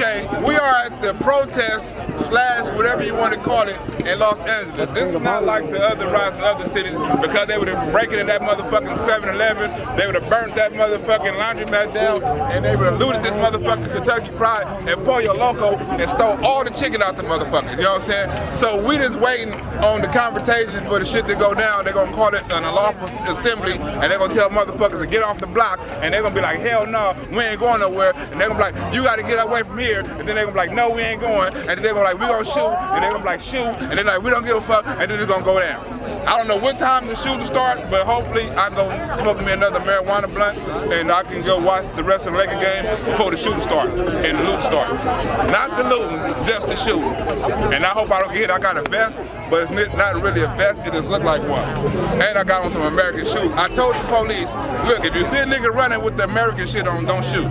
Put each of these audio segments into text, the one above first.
Okay, we are at the protest / whatever you want to call it in Los Angeles. This is not like the other riots in other cities because they would have breaking in that motherfucking 7-Eleven, they would have burnt that motherfucking laundromat down, and they would have looted this motherfucking Kentucky Fried and Pollo Loco and stole all the chicken out the motherfuckers, you know what I'm saying? So we just waiting on the confrontation for the shit to go down. They're gonna call it an unlawful assembly, and they're gonna tell motherfuckers to get off the block, and they're gonna be like, hell no, we ain't going nowhere, and they're gonna be like, you gotta get away from here, and then they're gonna be like, no, we ain't going, and then they're gonna be like, we gonna shoot, and they're gonna be like, shoot, and they're like, we don't give a fuck, and then it's gonna go down. I don't know what time the shooting start, but hopefully I go smoke me another marijuana blunt, and I can go watch the rest of the Laker game before the shooting start and the looting start. Not the looting, just the shooting. And I hope I don't get hit. I got a vest, but it's not really a vest, it just looked like one. And I got on some American shoes. I told the police, look, if you see a nigga running with the American shit on, don't shoot.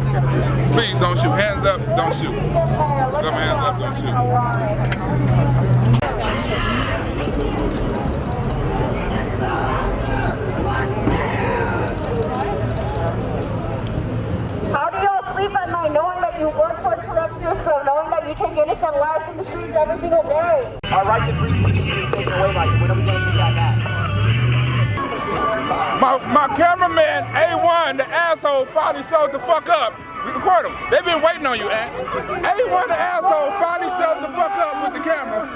Please don't shoot. Hands up, don't shoot. Some hands up, don't shoot. How do y'all sleep at night knowing that you work for a corrupt system, knowing that you take innocent lives from the streets every single day? Our right to free speech is being taken away by you. When are we going to get that back? My cameraman, A1, the asshole, finally showed the fuck up. We record him. They've been waiting on you, Ant. A1, the asshole, finally showed the fuck up with the camera.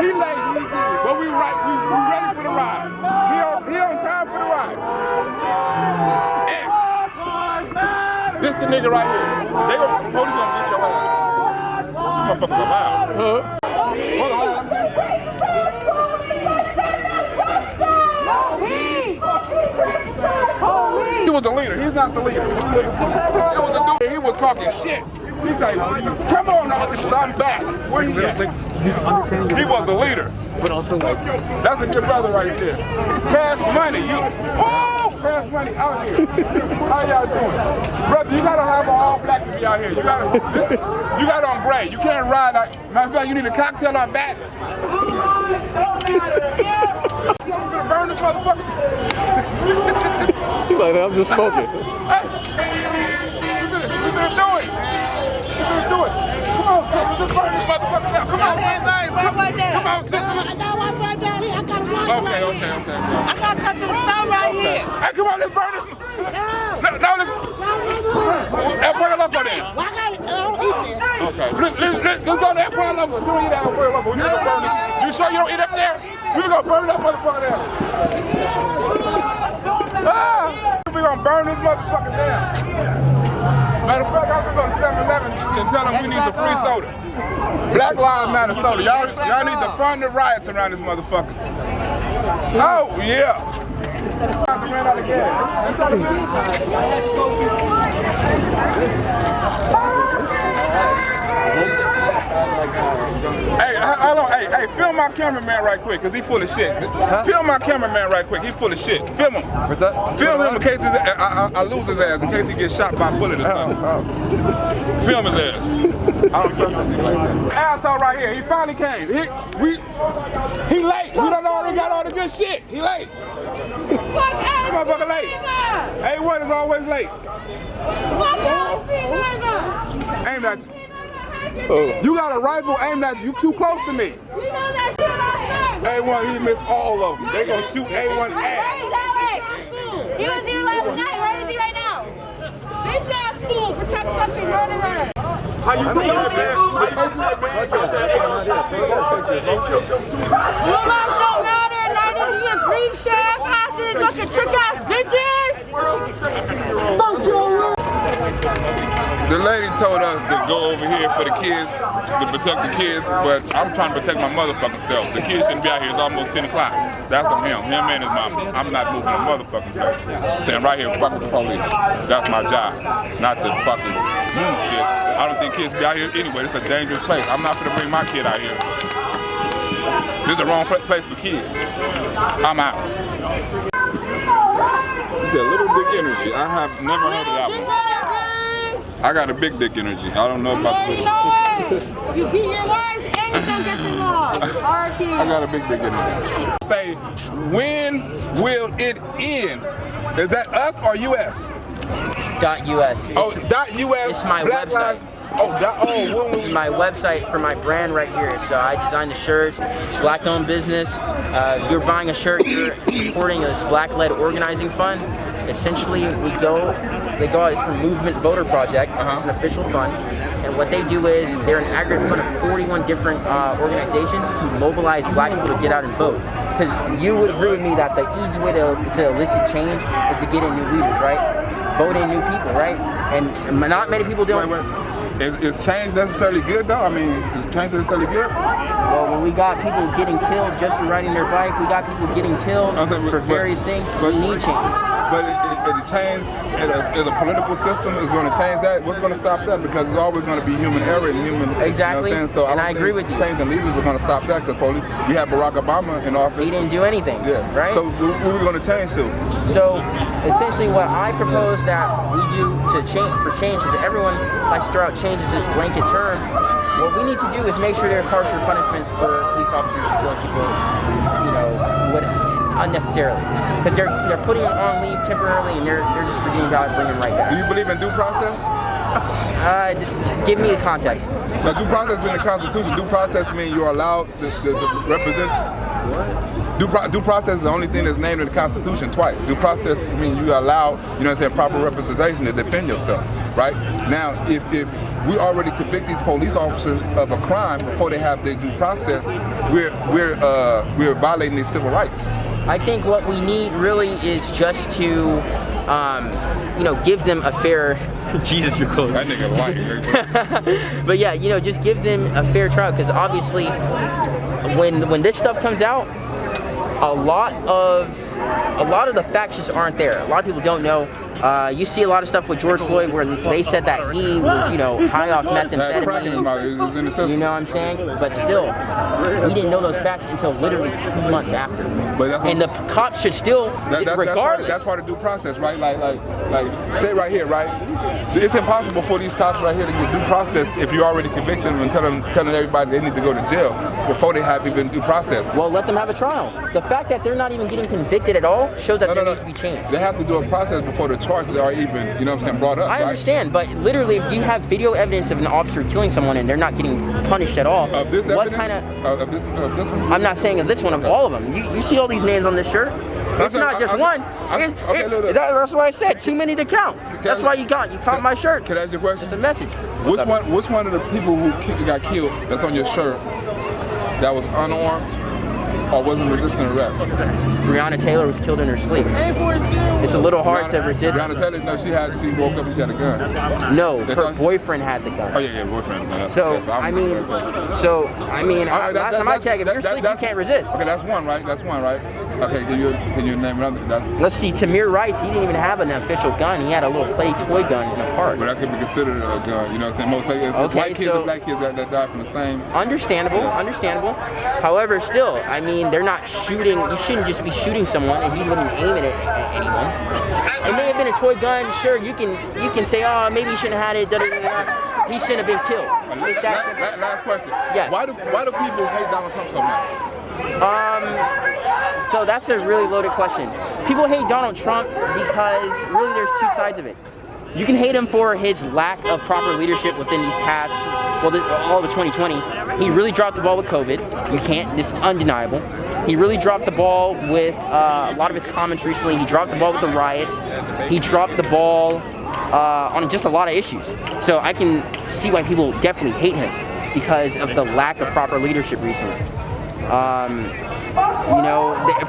He late, but we ready for the ride. He on time for the ride. This the nigga right here. Police gonna get your ass. Motherfuckers are loud. Hold on. He was the leader. He's not the leader. It was a dude. He was talking shit. He's like, come on, officer, I'm back. Where he at? He was the leader. But also, like, that's a good brother right there. Cash money. Cash money out here. How y'all doing? Brother, you gotta have an all black to be out here. You gotta on gray. You can't ride like, matter of fact, you need a cocktail on back. You gonna burn this motherfucker? you like, I'm just smoking. Hey, you better do it. Come on, sister, just burn this motherfucker down. Come on, come on, sister. I got one right down here. I got one. Okay. I gotta come to the stove right here. Hey, come on, let's burn this. No, let's burn it up on there. Well, I got it. I don't eat there. Okay, let's go to that point level. You don't eat that point level. You sure you don't eat up there? We're gonna burn it up motherfucker there. We're gonna burn this motherfucker down. Matter of fact, I'm gonna go to 7-Eleven and tell them we need some free soda. Black Lives Matter soda. Y'all need to fund the riots around this motherfucker. Oh, yeah. Ran out of gas. Hey, film my cameraman right quick, cause he full of shit. Film my cameraman right quick, he full of shit. Film him. What's that? Film him in case I lose his ass, in case he gets shot by a bullet or something. Film his ass. I don't trust him like that. Asshole right here, he finally came. He late. We don't already got all the good shit. He late. Motherfucker late. A1 is always late. Aim at you. You got a rifle aimed at you. You too close to me. A1, he missed all of them. They gonna shoot A1 ass. He was here last night. Where is he right now? Bitch ass fool, protect fucking murderers. How you doing, man? Your life don't matter. Neither do your green sheriff asses, fucking trick ass bitches. Fuck you. The lady told us to go over here for the kids, to protect the kids, but I'm trying to protect my motherfucking self. The kids shouldn't be out here. It's almost 10 o'clock. That's on him. Him and his mama. I'm not moving a motherfucking place. Staying right here fucking the police. That's my job. Not this fucking shit. I don't think kids be out here anyway. It's a dangerous place. I'm not gonna bring my kid out here. This is the wrong place for kids. I'm out. You said little dick energy. I have never heard of that one. I got a big dick energy. I don't know about the little. You beat your wife and you don't get the law. I got a big dick energy. Say, when will it end? Is that us or US? .us. Oh, .us. It's my Black website. This is my website for my brand right here. So I designed the shirts. It's Black-owned business. If you're buying a shirt, you're supporting this Black-led organizing fund. Essentially, they go it's from Movement Voter Project. It's an official fund. And what they do is they're an aggregate fund of 41 different organizations who mobilize Black people to get out and vote. Because you would agree with me that the easiest way to elicit change is to get in new leaders, right? Vote in new people, right? And not many people do it. Is change necessarily good though? I mean, is change necessarily good? Well, when we got people getting killed just for riding their bike, we got people getting killed for various things, we need change. But the change in a political system is going to change that. What's going to stop that? Because it's always going to be human error and human. Exactly. You know what I'm saying? So and I agree with you. Change in leaders are going to stop that because we had Barack Obama in office. He didn't do anything. Yeah. Right. So what are we going to change to? So essentially, what I propose that we do to change is that everyone likes to throw out change as this blanket term. What we need to do is make sure there's harsher punishments for police officers killing people, unnecessarily, because they're putting them on leave temporarily and they're just forgetting about it, bringing them right back. Do you believe in due process? Give me the context. Now, due process in the Constitution. Due process means you're allowed to represent. Due process is the only thing that's named in the Constitution twice. Due process means you allow, proper representation to defend yourself, right? Now, if we already convict these police officers of a crime before they have their due process, we're violating their civil rights. I think what we need really is just to, give them a fair. Jesus, you're close. That nigga lying. But yeah, just give them a fair trial, because obviously, when this stuff comes out, a lot of the facts just aren't there. A lot of people don't know. You see a lot of stuff with George Floyd where they said that he was, high off methamphetamine. In the system. You know what I'm saying? But still, we didn't know those facts until literally 2 months after. And the cops should still, regardless. That's part of due process, right? Like, say right here, right? It's impossible for these cops right here to get due process if you already convicted them and telling everybody they need to go to jail before they have even due process. Well, let them have a trial. The fact that they're not even getting convicted at all shows that there needs to be change. They have to do a process before the charges are even, brought up. I understand, but literally, if you have video evidence of an officer killing someone and they're not getting punished at all, of this what evidence? kind of this one? I'm not saying of this one, of all of them. You see all these names on this shirt? It's not just one. That's why I said too many to count. That's why you caught my shirt. Can I ask you a question? It's a message. Which one of the people who got killed that's on your shirt that was unarmed or wasn't resisting arrest? Breonna Taylor was killed in her sleep. It's a little hard to resist. Breonna Taylor, no, she woke up and she had a gun. No, her boyfriend had the gun. Oh yeah, boyfriend had the gun. So last time I checked, if you're asleep, you can't resist. Okay, that's one, right? Okay, can you name another? Let's see, Tamir Rice, he didn't even have an official gun. He had a little play toy gun in a park. But that could be considered a gun, you know what I'm saying? Most it's white kids and black kids that died from the same. Understandable. However, still, they're not shooting. You shouldn't just be shooting someone and he wouldn't aim it at anyone. It may have been a toy gun. Sure, you can say, oh, maybe he shouldn't have had it. He shouldn't have been killed. Last question. Yes. Why do people hate Donald Trump so much? So that's a really loaded question. People hate Donald Trump because really there's two sides of it. You can hate him for his lack of proper leadership within these past, all of 2020. He really dropped the ball with COVID. This is undeniable. He really dropped the ball with a lot of his comments recently. He dropped the ball with the riots. He dropped the ball on just a lot of issues. So I can see why people definitely hate him because of the lack of proper leadership recently.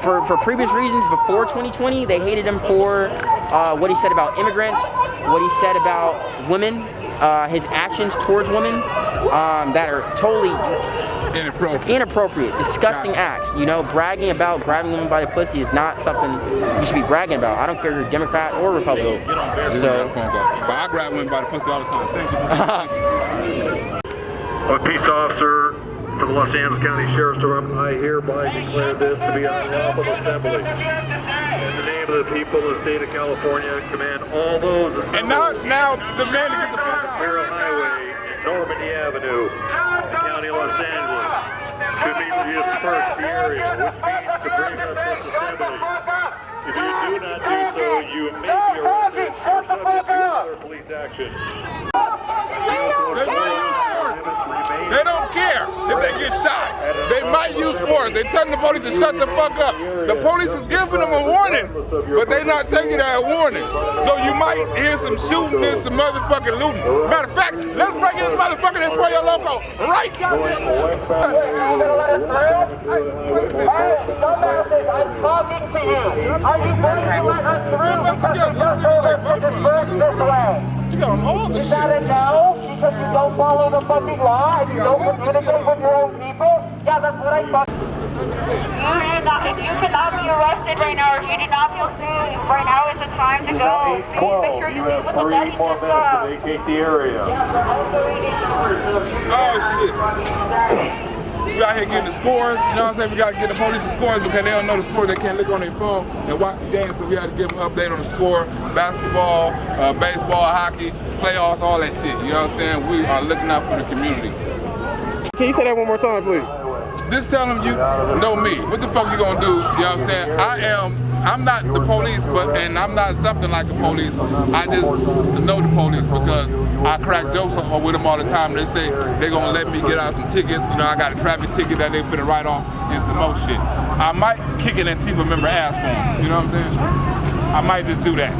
For previous reasons before 2020, they hated him for what he said about immigrants, what he said about women, his actions towards women that are totally inappropriate, disgusting acts. Bragging about grabbing women by the pussy is not something you should be bragging about. I don't care if you're Democrat or Republican. But I grab women by the pussy all the time. Thank you. I'm a peace officer for the Los Angeles County Sheriff's Department. I hereby declare this to be an unlawful assembly. In the name of the people of the state of California, command all those assembled and now the man to get the fuck out. Imperial Highway and Normandy Avenue, County of Los Angeles, to immediately disperse the area, which means to bring us this assembly. If you do not do so, you may be arrested or subject to other police action. They don't care if they get shot. They might use force. They're telling the police to shut the fuck up. The police is giving them a warning, but they're not taking that warning. So you might hear some shooting and some motherfucking looting. Matter of fact, let's break in this motherfucking and play your loco right now. I'm talking to you. Are you going to let us through? You got them all the Is that a no? Because you don't follow the fucking law and you don't communicate with your own people? Yeah, that's what I thought. If you cannot be arrested right now, or if you do not feel safe, right now is the time to go. Please make sure you leave with the vetting system. Vacate the area. Oh shit. We out here getting the scores, you know what I'm saying? We gotta get the police the scores because they don't know the scores. They can't look on their phone and watch the game, so we had to give them an update on the score. Basketball, baseball, hockey, playoffs, all that shit, you know what I'm saying? We are looking out for the community. Can you say that one more time, please? Just tell them you know me. What the fuck you gonna do, you know what I'm saying? I'm not the police, and I'm not something like the police. I just know the police because I crack jokes with them all the time. They say they're gonna let me get out some tickets. You know, I got a traffic ticket that they finna write off and some more shit. I might kick an Antifa member ass for them, you know what I'm saying? I might just do that.